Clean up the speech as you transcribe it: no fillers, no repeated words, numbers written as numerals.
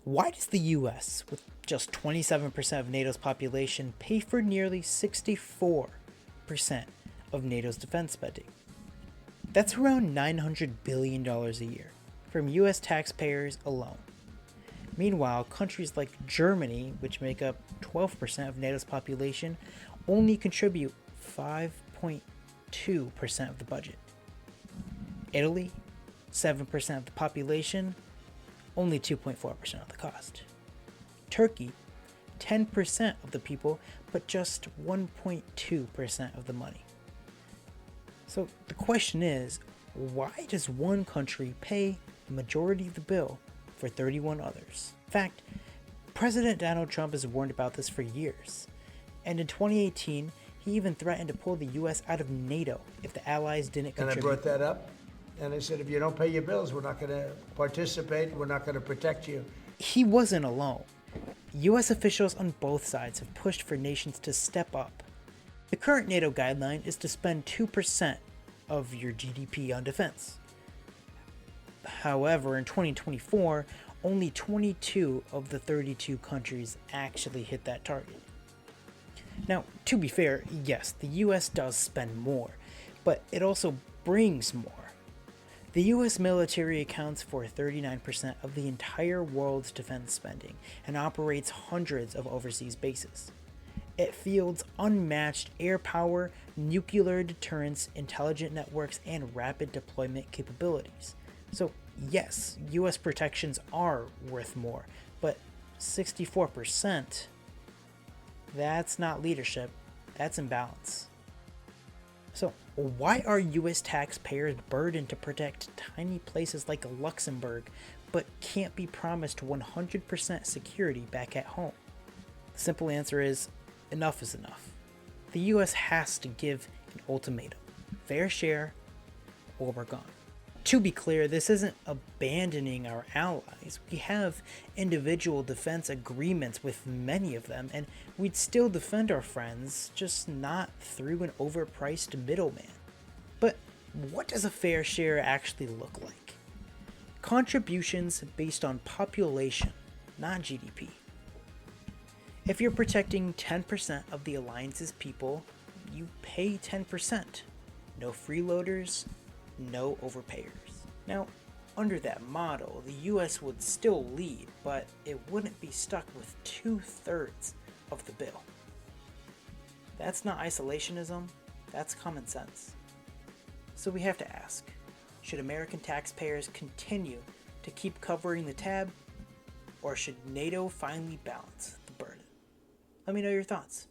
Why does the US, with just 27% of NATO's population, pay for nearly 64% of NATO's defense spending? That's around $900 billion a year from US taxpayers alone. Meanwhile, countries like Germany, which make up 12% of NATO's population, only contribute 5.2% of the budget. Italy, 7% of the population, only 2.4% of the cost. Turkey, 10% of the people, but just 1.2% of the money. So the question is, why does one country pay the majority of the bill for 31 others? In fact, President Donald Trump has warned about this for years. And in 2018, he even threatened to pull the US out of NATO if the allies didn't contribute. And I brought that up. And I said, if you don't pay your bills, we're not going to participate, we're not going to protect you. He wasn't alone. US officials on both sides have pushed for nations to step up. The current NATO guideline is to spend 2% of your GDP on defense. However, in 2024, only 22 of the 32 countries actually hit that target. Now, to be fair, yes, the US does spend more, but it also brings more. The US military accounts for 39% of the entire world's defense spending and operates hundreds of overseas bases. It fields unmatched air power, nuclear deterrence, intelligent networks, and rapid deployment capabilities. So yes, US protections are worth more, but 64%, that's not leadership, that's imbalance. So why are US taxpayers burdened to protect tiny places like Luxembourg, but can't be promised 100% security back at home? The simple answer is, enough is enough. The US has to give an ultimatum. Fair share, or we're gone. To be clear, this isn't abandoning our allies. We have individual defense agreements with many of them, and we'd still defend our friends, just not through an overpriced middleman. But what does a fair share actually look like? Contributions based on population, not GDP. If you're protecting 10% of the alliance's people, you pay 10%. No freeloaders, no overpayers. Now, under that model, the US would still lead, but it wouldn't be stuck with 2/3 of the bill. That's not isolationism, that's common sense. So we have to ask, should American taxpayers continue to keep covering the tab, or should NATO finally balance the burden? Let me know your thoughts.